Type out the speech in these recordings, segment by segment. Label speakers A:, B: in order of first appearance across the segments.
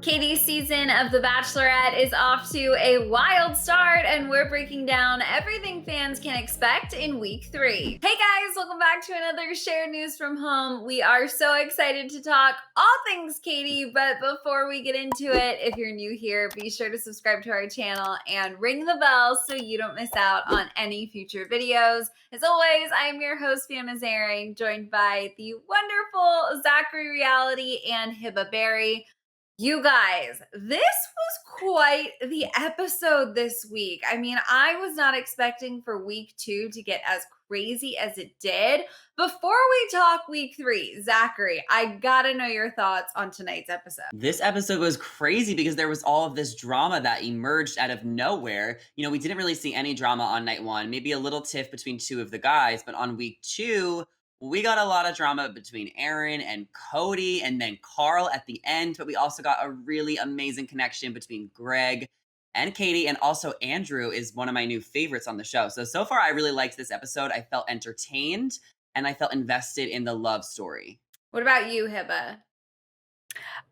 A: Katie's season of The Bachelorette is off to a wild start, and we're breaking down everything fans can expect in week 3. Hey guys, welcome back to another Share News from Home. We are so excited to talk all things Katie, but before we get into it, if you're new here, be sure to subscribe to our channel and ring the bell so you don't miss out on any future videos. As always, I am your host, Fiona Zaring, joined by the wonderful Zachary Reality and Hibba Berry. You guys, this was quite the episode this week. I mean, I was not expecting for week 2 to get as crazy as it did. Before we talk week 3, Zachary, I gotta know your thoughts on tonight's episode.
B: This episode was crazy because there was all of this drama that emerged out of nowhere. We didn't really see any drama on night 1, maybe a little tiff between 2 of the guys, but on week 2, we got a lot of drama between Aaron and Cody and then Karl at the end, but we also got a really amazing connection between Greg and Katie, and also Andrew is one of my new favorites on the show. So far I really liked this episode. I felt entertained and I felt invested in the love story.
A: What about you, Hibba?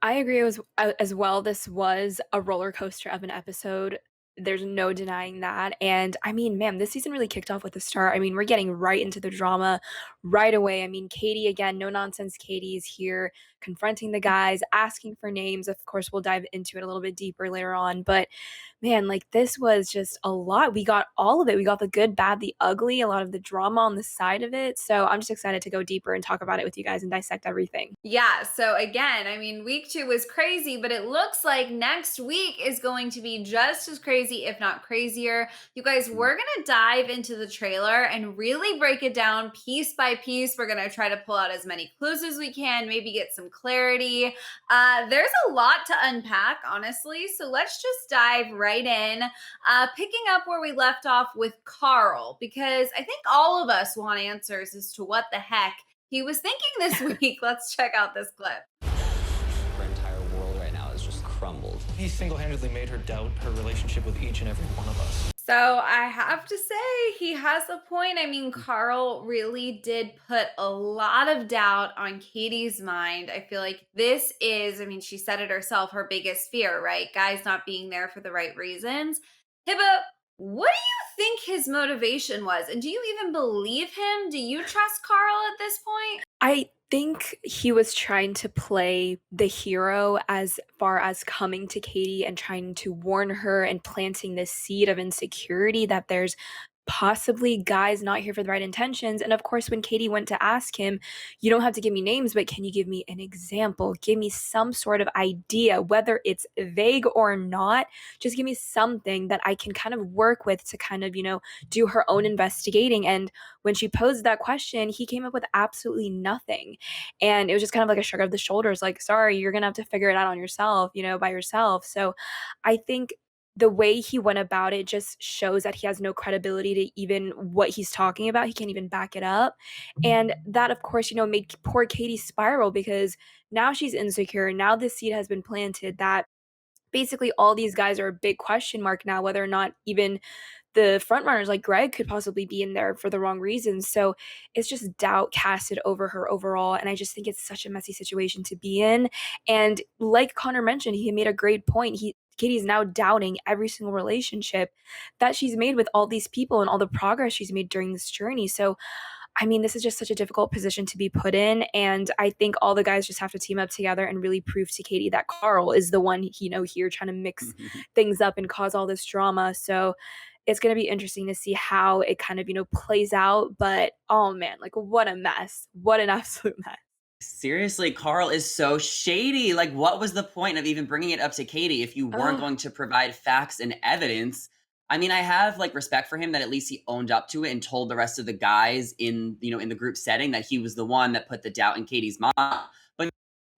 C: I agree as well. This was a roller coaster of an episode. There's no denying that. And I mean, man, this season really kicked off with a start. I mean, we're getting right into the drama right away. I mean, Katie, again, no nonsense. Katie is here confronting the guys, asking for names. Of course, we'll dive into it a little bit deeper later on. But man, like this was just a lot. We got all of it. We got the good, bad, the ugly, a lot of the drama on the side of it. So I'm just excited to go deeper and talk about it with you guys and dissect everything.
A: Yeah, so again, I mean, week 2 was crazy, but it looks like next week is going to be just as crazy, if not crazier. You guys, we're going to dive into the trailer and really break it down piece by piece. We're going to try to pull out as many clues as we can, maybe get some clarity. There's a lot to unpack, honestly, so let's just dive right in, picking up where we left off with Karl, because I think all of us want answers as to what the heck he was thinking this week. Let's check out this clip.
D: Her entire world right now is just crumbled.
E: He single-handedly made her doubt her relationship with each and every one of us.
A: So I have to say, he has a point. I mean, Karl really did put a lot of doubt on Katie's mind. I feel like this is, I mean, she said it herself, her biggest fear, right? Guys not being there for the right reasons. Hibba, what do you think his motivation was? And do you even believe him? Do you trust Karl at this point?
C: I think he was trying to play the hero as far as coming to Katie and trying to warn her and planting this seed of insecurity that there's possibly guys not here for the right intentions. And of course, when Katie went to ask him, you don't have to give me names, but can you give me an example? Give me some sort of idea, whether it's vague or not, just give me something that I can kind of work with to kind of, do her own investigating. And when she posed that question, he came up with absolutely nothing. And it was just kind of like a shrug of the shoulders, like, sorry, you're going to have to figure it out on yourself, by yourself. So I think the way he went about it just shows that he has no credibility to even what he's talking about. He can't even back it up. And that, of course, made poor Katie spiral because now she's insecure. Now this seed has been planted that basically all these guys are a big question mark now, whether or not even the front runners like Greg could possibly be in there for the wrong reasons. So it's just doubt casted over her overall. And I just think it's such a messy situation to be in. And like Connor mentioned, he made a great point. Katie's now doubting every single relationship that she's made with all these people and all the progress she's made during this journey. So, I mean, this is just such a difficult position to be put in. And I think all the guys just have to team up together and really prove to Katie that Karl is the one, here trying to mix things up and cause all this drama. So it's going to be interesting to see how it kind of, plays out. But, oh man, like what a mess. What an absolute mess.
B: Seriously, Karl is so shady. Like, what was the point of even bringing it up to Katie if you weren't going to provide facts and evidence? I mean, I have respect for him that at least he owned up to it and told the rest of the guys in the group setting that he was the one that put the doubt in Katie's mind. But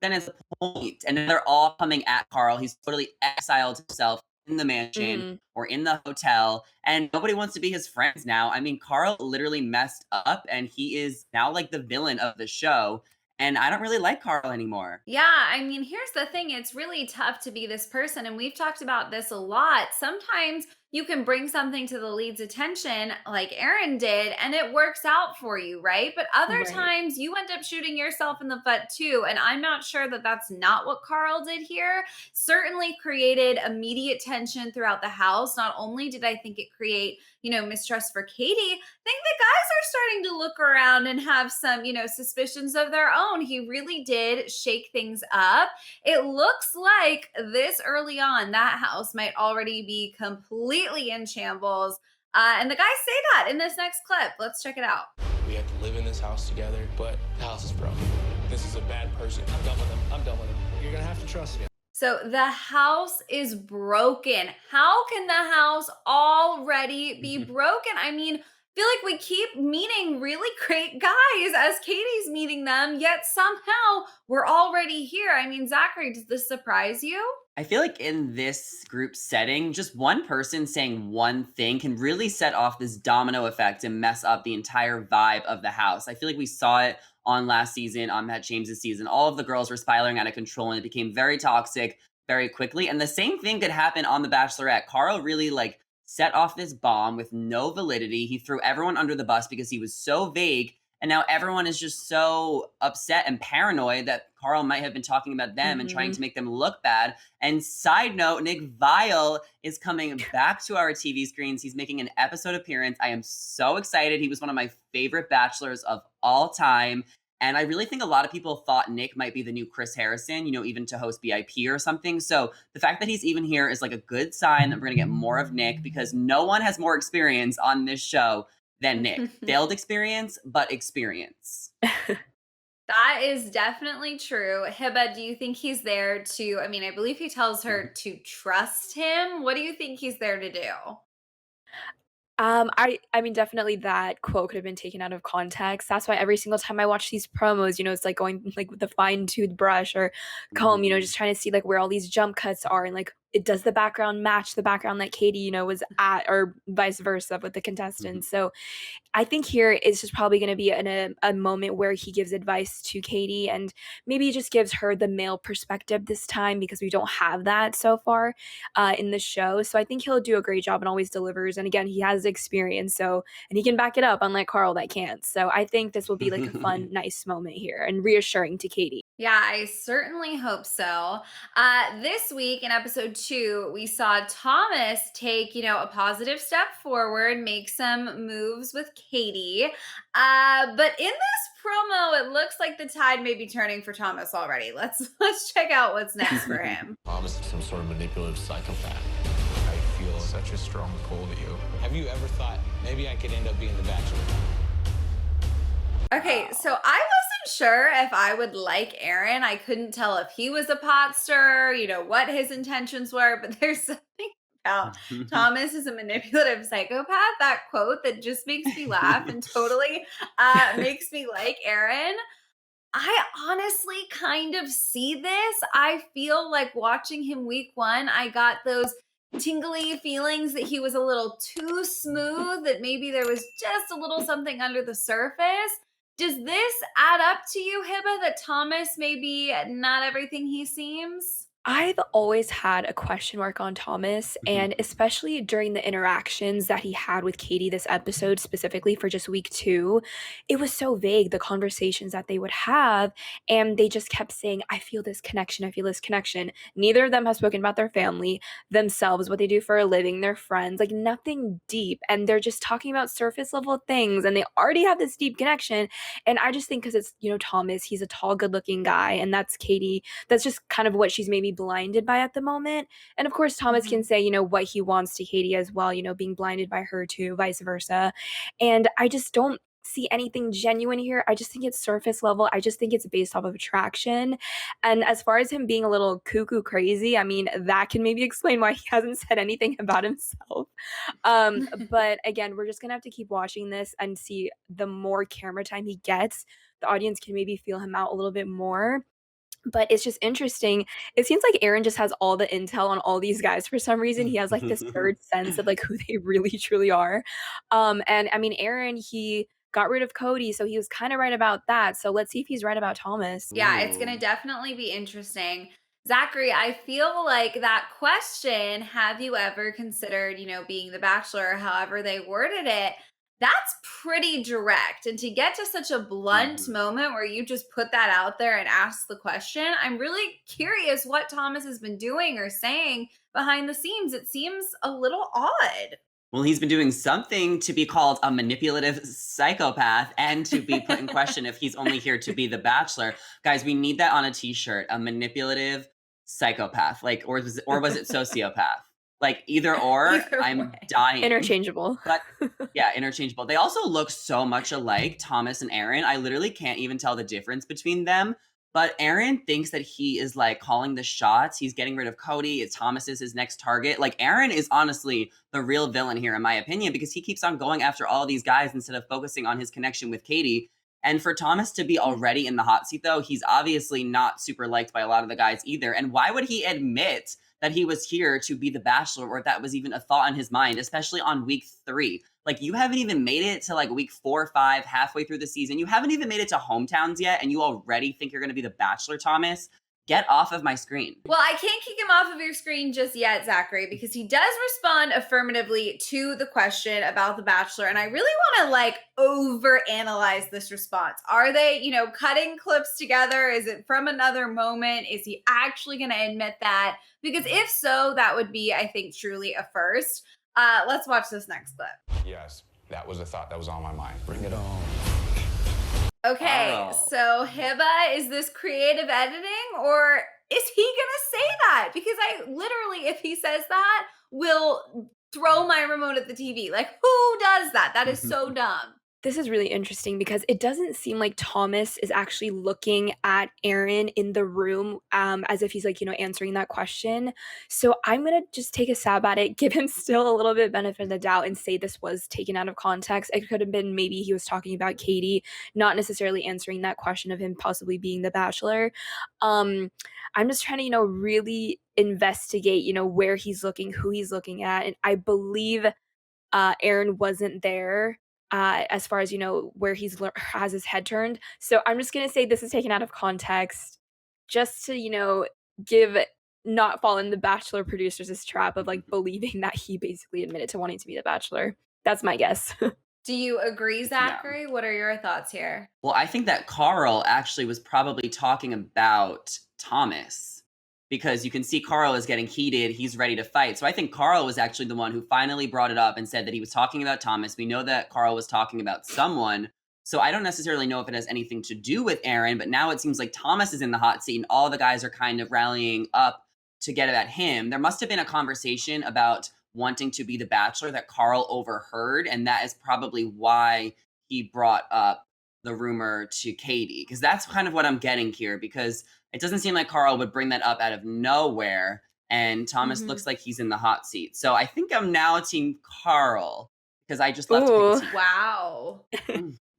B: then it's the point, and then they're all coming at Karl. He's totally exiled himself in the mansion or in the hotel, and nobody wants to be his friends now. I mean, Karl literally messed up, and he is now like the villain of the show. And I don't really like Karl anymore.
A: Yeah, I mean, here's the thing. It's really tough to be this person. And we've talked about this a lot. Sometimes you can bring something to the lead's attention like Aaron did and it works out for you, right? But other
C: Right.
A: times you end up shooting yourself in the foot too. And I'm not sure that that's not what Karl did here. Certainly created immediate tension throughout the house. Not only did I think it create, mistrust for Katie, I think the guys are starting to look around and have some, suspicions of their own. He really did shake things up. It looks like this early on, that house might already be completely in shambles. And the guys say that in this next clip. Let's check it out.
F: We have to live in this house together, but the house is broken. This is a bad person. I'm done with him. I'm done with him. You're gonna have to trust me.
A: So the house is broken. How can the house already be broken? I mean, I feel like we keep meeting really great guys as Katie's meeting them, yet somehow we're already here. I mean, Zachary, does this surprise you?
B: I feel like in this group setting, just one person saying one thing can really set off this domino effect and mess up the entire vibe of the house. I feel like we saw it on last season, on Matt James's season. All of the girls were spiraling out of control and it became very toxic very quickly. And the same thing could happen on The Bachelorette. Karl really set off this bomb with no validity. He threw everyone under the bus because he was so vague. And now everyone is just so upset and paranoid that Karl might have been talking about them and trying to make them look bad. And side note, Nick Viall is coming back to our TV screens. He's making an episode appearance. I am so excited. He was one of my favorite bachelors of all time. And I really think a lot of people thought Nick might be the new Chris Harrison, even to host BIP or something. So the fact that he's even here is a good sign that we're going to get more of Nick, because no one has more experience on this show than Nick. Failed experience, but experience.
A: That is definitely true. Hiba, do you think he's there to, I believe he tells her to trust him. What do you think he's there to do?
C: I mean, definitely that quote could have been taken out of context. That's why every single time I watch these promos, it's like going with the fine-tooth brush or comb, just trying to see where all these jump cuts are and does the background match the background that Katie, was at, or vice versa with the contestants. So I think here it's just probably going to be in a moment where he gives advice to Katie and maybe just gives her the male perspective this time, because we don't have that so far in the show. So I think he'll do a great job and always delivers. And again, he has experience, and he can back it up, unlike Karl that can't. So I think this will be a fun, nice moment here and reassuring to Katie.
A: Yeah, I certainly hope so. This week in episode 2, we saw Thomas take, a positive step forward, make some moves with Katie. But in this promo, it looks like the tide may be turning for Thomas already. Let's check out what's next for him.
F: Thomas is some sort of manipulative psychopath. I feel such a strong pull to you. Have you ever thought maybe I could end up being the Bachelor?
A: Okay, so I wasn't sure if I would like Aaron. I couldn't tell if he was a pot stirrer, what his intentions were, but there's something about Thomas is a manipulative psychopath, that quote, that just makes me laugh and totally makes me like Aaron. I honestly kind of see this. I feel like watching him week 1, I got those tingly feelings that he was a little too smooth, that maybe there was just a little something under the surface. Does this add up to you, Hiba, that Thomas may be not everything he seems?
C: I've always had a question mark on Thomas, and especially during the interactions that he had with Katie this episode, specifically for just week 2, it was so vague, the conversations that they would have, and they just kept saying, I feel this connection, I feel this connection. Neither of them have spoken about their family, themselves, what they do for a living, their friends, nothing deep, and they're just talking about surface level things, and they already have this deep connection, and I just think because it's, Thomas, he's a tall, good-looking guy, and that's Katie, that's just kind of what she's maybe blinded by at the moment. And of course, Thomas can say, what he wants to Katie as well, being blinded by her too, vice versa. And I just don't see anything genuine here. I just think it's surface level. I just think it's based off of attraction. And as far as him being a little cuckoo crazy, that can maybe explain why he hasn't said anything about himself. But again, we're just gonna have to keep watching this and see, the more camera time he gets, the audience can maybe feel him out a little bit more. But it's just interesting. It seems like Aaron just has all the intel on all these guys for some reason. He has this third sense of who they really truly are. And Aaron, he got rid of Cody, so he was kind of right about that. So let's see if he's right about Thomas.
A: Yeah, it's going to definitely be interesting Zachary, I feel like that question, have you ever considered, being the bachelor, or however they worded it, that's pretty direct. And to get to such a blunt
B: Mhm.
A: moment where you just put that out there and ask the question, I'm really curious what Thomas has been doing or saying behind the scenes. It seems a little odd.
B: Well, he's been doing something to be called a manipulative psychopath and to be put in question if he's only here to be the bachelor. Guys, we need that on a t-shirt. A manipulative psychopath. Like, or was it sociopath? Like either or,
A: Either
B: I'm
A: way.
B: dying.
C: Interchangeable.
B: But yeah, interchangeable. They also look so much alike, Thomas and Aaron. I literally can't even tell the difference between them. But Aaron thinks that he is like calling the shots. He's getting rid of Cody. Thomas is his next target. Like Aaron is honestly the real villain here, in my opinion, because he keeps on going after all these guys instead of focusing on his connection with Katie. And for Thomas to be already in the hot seat, though, he's obviously not super liked by a lot of the guys either. And why would he admit that he was here to be the bachelor, or if that was even a thought in his mind, especially on week 3? Like, you haven't even made it to like week 4 or 5, halfway through the season. You haven't even made it to hometowns yet, and you already think you're going to be the bachelor, Thomas? Get off of my screen.
A: Well, I can't kick him off of your screen just yet, Zachary, because he does respond affirmatively to the question about the Bachelor. And I really want to like overanalyze this response. Are they, cutting clips together? Is it from another moment? Is he actually going to admit that? Because if so, that would be, I think, truly a first. Let's watch this next clip.
F: Yes, that was a thought that was on my mind.
E: Bring it on.
A: Okay,
B: Wow.
A: so Hiba, is this creative editing or is he gonna say that? Because I literally, if he says that, will throw my remote at the TV. Like, who does that? That is so dumb.
C: This is really interesting because it doesn't seem like Thomas is actually looking at Aaron in the room as if he's like, answering that question. So I'm going to just take a stab at it, give him still a little bit benefit of the doubt and say this was taken out of context. It could have been maybe he was talking about Katie, not necessarily answering that question of him possibly being the bachelor. I'm just trying to, really investigate, where he's looking, who he's looking at. And I believe Aaron wasn't there. As far as where has his head turned. So I'm just gonna say this is taken out of context, just to not fall in the Bachelor producers' trap of like believing that he basically admitted to wanting to be the Bachelor. That's my guess.
A: Do you agree, Zachary? What are your thoughts here?
B: Well, I think that Karl actually was probably talking about Thomas, because you can see Karl is getting heated. He's ready to fight. So I think Karl was actually the one who finally brought it up and said that he was talking about Thomas. We know that Karl was talking about someone. So I don't necessarily know if it has anything to do with Aaron, but now it seems like Thomas is in the hot seat and all the guys are kind of rallying up to get at him. There must have been a conversation about wanting to be the bachelor that Karl overheard, and that is probably why he brought up the rumor to Katie, because that's kind of what I'm getting here, because it doesn't seem like Karl would bring that up out of nowhere, and Thomas looks like he's in the hot seat. So I think I'm now team Karl, because I just love to pick a team.
A: Wow.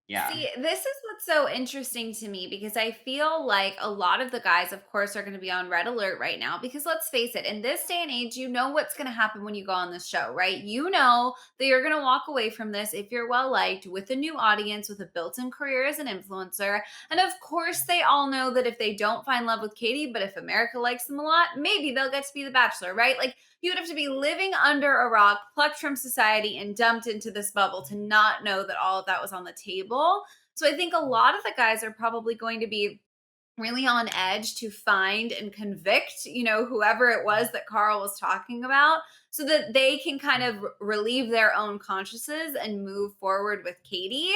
B: Yeah.
A: See, this is what's so interesting to me because I feel like a lot of the guys, of course, are going to be on red alert right now because let's face it, in this day and age, you know what's going to happen when you go on this show, right? You know that you're going to walk away from this if you're well liked with a new audience, with a built-in career as an influencer. And of course, they all know that if they don't find love with Katie, but if America likes them a lot, maybe they'll get to be the Bachelor, right? Like, you would have to be living under a rock, plucked from society, and dumped into this bubble to not know that all of that was on the table. So I think a lot of the guys are probably going to be really on edge to find and convict, whoever it was that Karl was talking about, so that they can kind of relieve their own consciences and move forward with Katie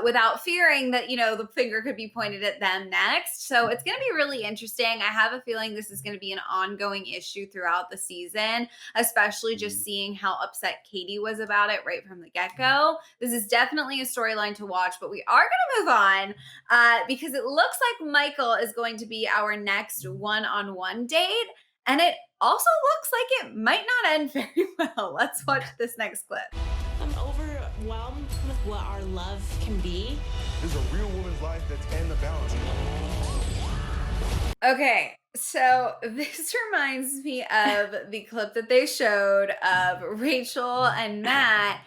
A: without fearing that, the finger could be pointed at them next. So it's going to be really interesting. I have a feeling this is going to be an ongoing issue throughout the season, especially just seeing how upset Katie was about it right from the get-go. This is definitely a storyline to watch, but we are going to move on because it looks like Michael is going to be our next one-on-one date. And it also looks like it might not end very well. Let's watch this next clip.
G: I'm overwhelmed with what our love can be.
H: There's a real woman's life that's in the balance.
A: Okay, so this reminds me of the clip that they showed of Rachel and Matt.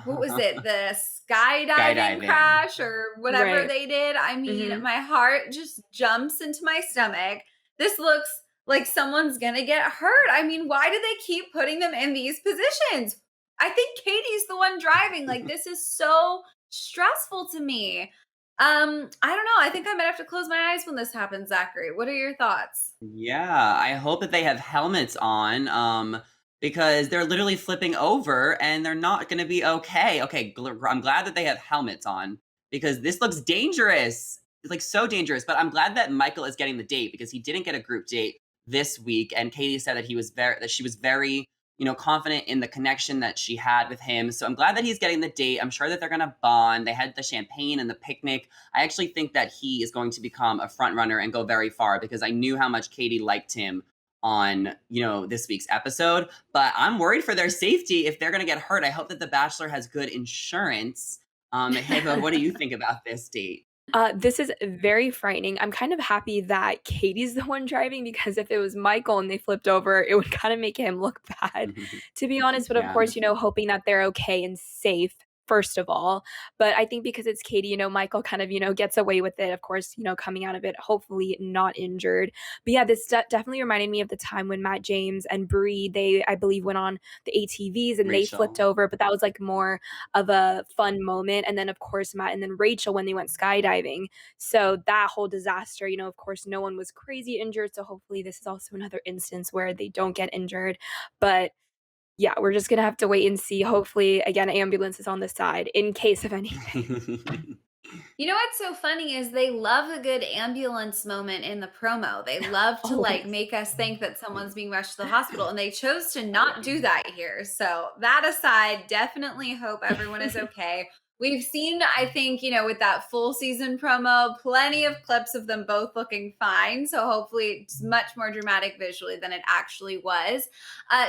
A: What was it? The skydiving crash or whatever
C: Right.
A: they did. I mean, my heart just jumps into my stomach this looks like someone's gonna get hurt. I mean, why do they keep putting them in these positions? I think Katie's the one driving. Like, this is so stressful to me. I don't know. I think I might have to close my eyes when this happens, Zachary. What are your thoughts?
B: Yeah, I hope that they have helmets on, because they're literally flipping over and they're not gonna be okay. Okay, I'm glad that they have helmets on because this looks dangerous. It's like so dangerous, but I'm glad that Michael is getting the date because he didn't get a group date this week. And Katie said that she was very, confident in the connection that she had with him. So I'm glad that he's getting the date. I'm sure that they're gonna bond. They had the champagne and the picnic. I actually think that he is going to become a front runner and go very far because I knew how much Katie liked him on, this week's episode. But I'm worried for their safety if they're gonna get hurt. I hope that The Bachelor has good insurance. Hiba, what do you think about this date?
C: This is very frightening. I'm kind of happy that Katie's the one driving because if it was Michael and they flipped over, it would kind of make him look bad, to be honest. But of
B: Yeah.
C: course, hoping that they're okay and safe, first of all. But I think because it's Katie, Michael kind of, gets away with it, of course, coming out of it, hopefully not injured. But yeah, this definitely reminded me of the time when Matt James and Bree, I believe, went on the ATVs and they flipped
B: Rachel.
C: over, but that was like more of a fun moment. And then, of course, Matt and then Rachel when they went skydiving. So that whole disaster, of course, no one was crazy injured. So hopefully this is also another instance where they don't get injured. But yeah, we're just going to have to wait and see. Hopefully, again, ambulance is on the side in case of anything.
A: You know what's so funny is they love a good ambulance moment in the promo. They love to
C: Always.
A: make us think that someone's being rushed to the hospital, and they chose to not do that here. So that aside, definitely hope everyone is okay. We've seen, I think, with that full season promo, plenty of clips of them both looking fine. So hopefully it's much more dramatic visually than it actually was.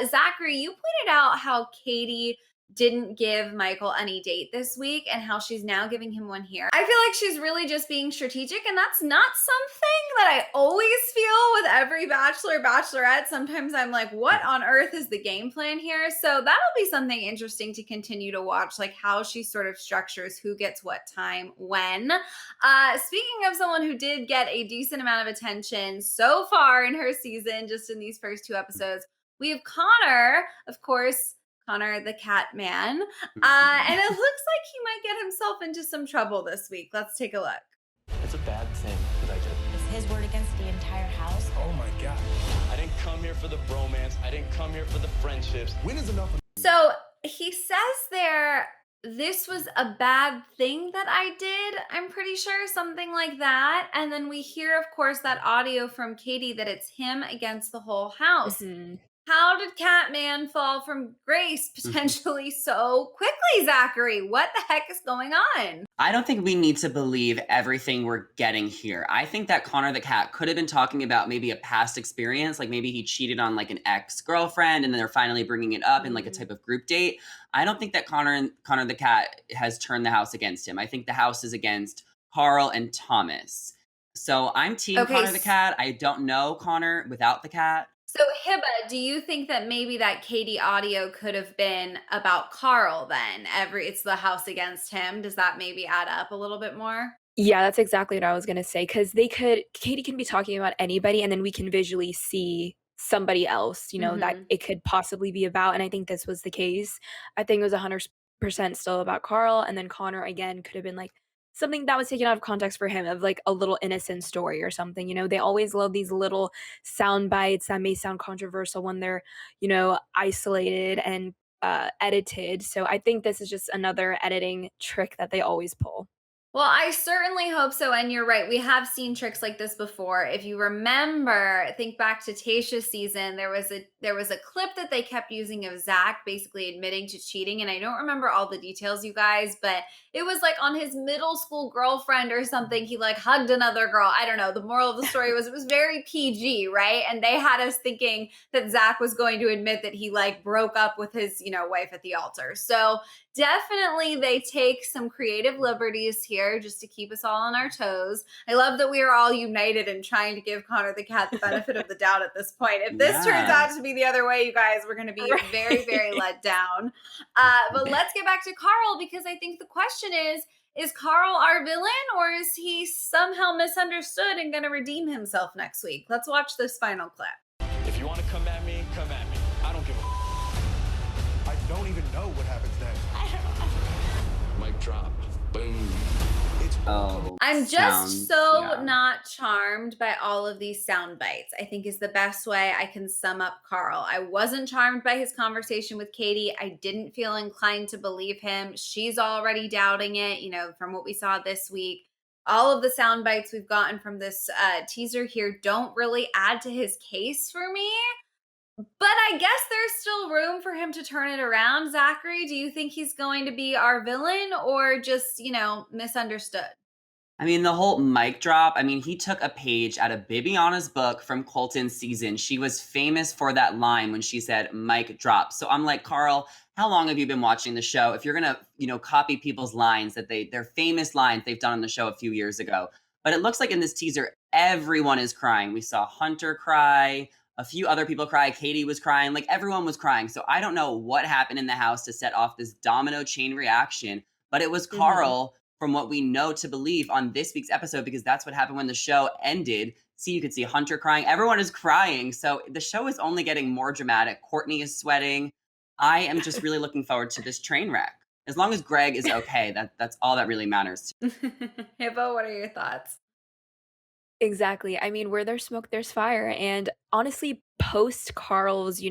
A: Zachary, you pointed out how Katie didn't give Michael any date this week and how she's now giving him one here. I feel like she's really just being strategic, and that's not something that I always feel with every bachelor, bachelorette. Sometimes I'm like, what on earth is the game plan here? So that'll be something interesting to continue to watch, like how she sort of structures who gets what time when. Speaking of someone who did get a decent amount of attention so far in her season, just in these first 2 episodes, we have Connor, of course, Connor the cat man. And it looks like he might get himself into some trouble this week. Let's take a look.
E: It's a bad thing that I did.
G: Is his word against the entire house?
H: Oh my God.
F: I didn't come here for the bromance. I didn't come here for the friendships.
H: When is enough?
A: So he says there, this was a bad thing that I did, I'm pretty sure, something like that. And then we hear, of course, that audio from Katie that it's him against the whole house.
C: Mhm.
A: How did Catman fall from grace potentially so quickly, Zachary? What the heck is going on?
B: I don't think we need to believe everything we're getting here. I think that Connor the cat could have been talking about maybe a past experience, like maybe he cheated on like an ex-girlfriend and then they're finally bringing it up in like a type of group date. I don't think that Connor the cat has turned the house against him. I think the house is against Karl and Thomas. So I'm team Connor the cat. I don't know Connor without the cat.
A: So, Hiba, do you think that maybe that Katie audio could have been about Karl then? It's the house against him. Does that maybe add up a little bit more?
C: Yeah, that's exactly what I was going to say. Because Katie can be talking about anybody, and then we can visually see somebody else, that it could possibly be about. And I think this was the case. I think it was 100% still about Karl. And then Connor, again, could have been like something that was taken out of context for him, of like a little innocent story or something. They always love these little sound bites that may sound controversial when they're, isolated and edited. So I think this is just another editing trick that they always pull.
A: Well, I certainly hope so. And you're right. We have seen tricks like this before. If you remember, think back to Tayshia's season, there was a clip that they kept using of Zach basically admitting to cheating. And I don't remember all the details, you guys, but it was like on his middle school girlfriend or something. He like hugged another girl. I don't know. The moral of the story was it was very PG, right? And they had us thinking that Zach was going to admit that he like broke up with his, wife at the altar. So definitely they take some creative liberties here just to keep us all on our toes. I love that we are all united in trying to give Connor the cat the benefit of the doubt at this point. If this turns out to be the other way, you guys, we're going to be very, very let down. But let's get back to Karl, because I think the question is Is Karl our villain, or is he somehow misunderstood and gonna redeem himself next week? Let's watch this final clip.
F: If you want to come at me, come at me. I don't give a
H: I don't even know what happens next.
F: mic drop. Boom.
H: It's
B: Oh,
A: I'm just
B: sounds-
A: so
B: yeah.
A: not charmed by all of these sound bites, I think is the best way I can sum up Karl. I wasn't charmed by his conversation with Katie. I didn't feel inclined to believe him. She's already doubting it, you know, from what we saw this week. All of the sound bites we've gotten from this teaser here don't really add to his case for me. But I guess there's still room for him to turn it around. Zachary, do you think he's going to be our villain or just, you know, misunderstood?
B: I mean, the whole mic drop, I mean, he took a page out of Bibiana's book from Colton's season. She was famous for that line when she said, mic drop. So I'm like, Karl, how long have you been watching the show? If you're going to, you know, copy people's lines that they're famous lines they've done on the show a few years ago. But it looks like in this teaser, everyone is crying. We saw Hunter cry, a few other people cry. Katie was crying, like everyone was crying. So I don't know what happened in the house to set off this domino chain reaction, but it was Karl, from what we know to believe on this week's episode, because that's what happened when the show ended. See, you could see Hunter crying. Everyone is crying. So the show is only getting more dramatic. Courtney is sweating. I am just really looking forward to this train wreck. As long as Greg is okay, that's all that really matters.
A: Hippo, what are your thoughts?
C: Exactly. I mean, where there's smoke, there's fire. And honestly, post Karl's,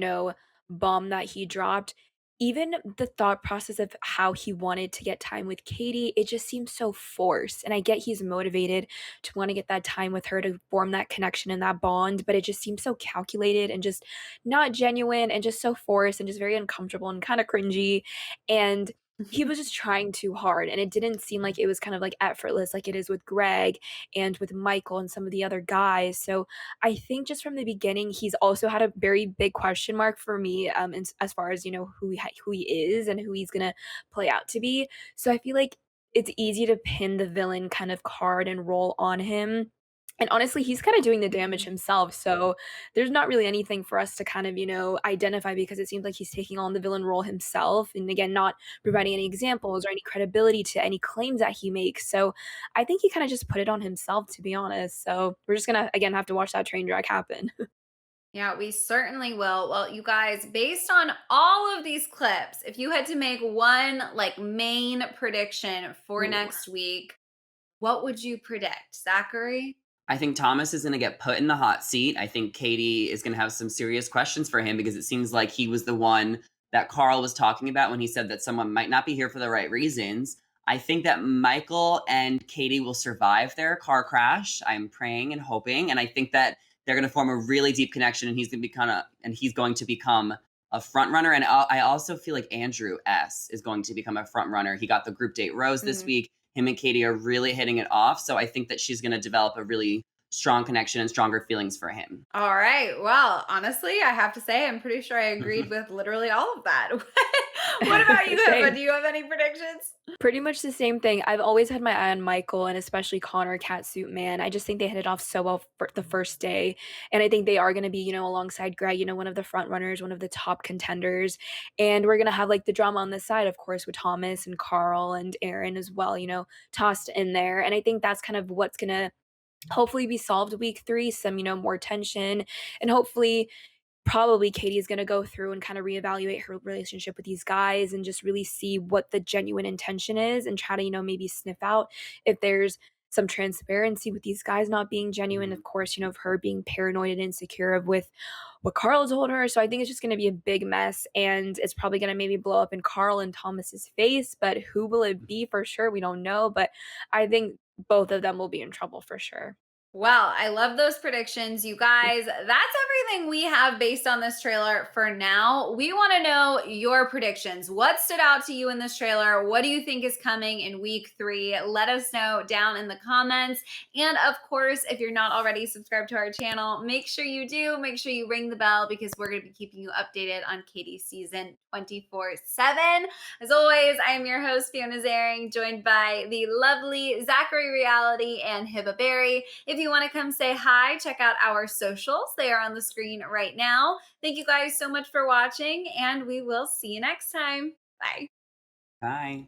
C: bomb that he dropped, even the thought process of how he wanted to get time with Katie, it just seems so forced. And I get he's motivated to want to get that time with her to form that connection and that bond, but it just seems so calculated and just not genuine and just so forced and just very uncomfortable and kind of cringy. And he was just trying too hard, and it didn't seem like it was kind of like effortless like it is with Greg and with Michael and some of the other guys. So I think just from the beginning, he's also had a very big question mark for me, as far as who he is and who he's gonna play out to be. So I feel like it's easy to pin the villain kind of card and role on him. And honestly, he's kind of doing the damage himself. So there's not really anything for us to kind of, identify, because it seems like he's taking on the villain role himself. And again, not providing any examples or any credibility to any claims that he makes. So I think he kind of just put it on himself, to be honest. So we're just going to, again, have to watch that train wreck happen.
A: Yeah, we certainly will. Well, you guys, based on all of these clips, if you had to make one like main prediction for
C: Ooh.
A: next week, what would you predict, Zachary?
B: I think Thomas is going to get put in the hot seat. I think Katie is going to have some serious questions for him, because it seems like he was the one that Karl was talking about when he said that someone might not be here for the right reasons. I think that Michael and Katie will survive their car crash. I'm praying and hoping. And I think that they're going to form a really deep connection, and he's going to become a front runner. And I also feel like Andrew S. is going to become a front runner. He got the group date rose this week. Him and Katie are really hitting it off. So I think that she's going to develop a really strong connection and stronger feelings for him.
A: All right. Well, honestly, I have to say, I'm pretty sure I agreed with literally all of that. What about you, Hippo? Do you have any predictions?
C: Pretty much the same thing. I've always had my eye on Michael, and especially Connor, Catsuit Man. I just think they hit it off so well for the first day. And I think they are going to be, alongside Greg, one of the front runners, one of the top contenders. And we're going to have like the drama on the side, of course, with Thomas and Karl and Aaron as well, tossed in there. And I think that's kind of what's going to hopefully be solved week 3, some, more tension, and hopefully probably Katie is going to go through and kind of reevaluate her relationship with these guys and just really see what the genuine intention is, and try to, maybe sniff out if there's some transparency with these guys not being genuine. Of course, of her being paranoid and insecure with what Karl told her. So I think it's just going to be a big mess, and it's probably going to maybe blow up in Karl and Thomas's face, but who will it be for sure? We don't know, but I think both of them will be in trouble for sure.
A: Well, I love those predictions. You guys, that's everything we have based on this trailer for now. We want to know your predictions. What stood out to you in this trailer? What do you think is coming in week 3? Let us know down in the comments. And of course, if you're not already subscribed to our channel, make sure you do. Make sure you ring the bell, because we're going to be keeping you updated on Katie's season 24/7. As always, I am your host, Fiona Zaring, joined by the lovely Zachary Reality and Hiba Berry. If you want to come say hi, check out our socials. They are on the screen right now. Thank you guys so much for watching, and we will see you next time. Bye.
B: Bye.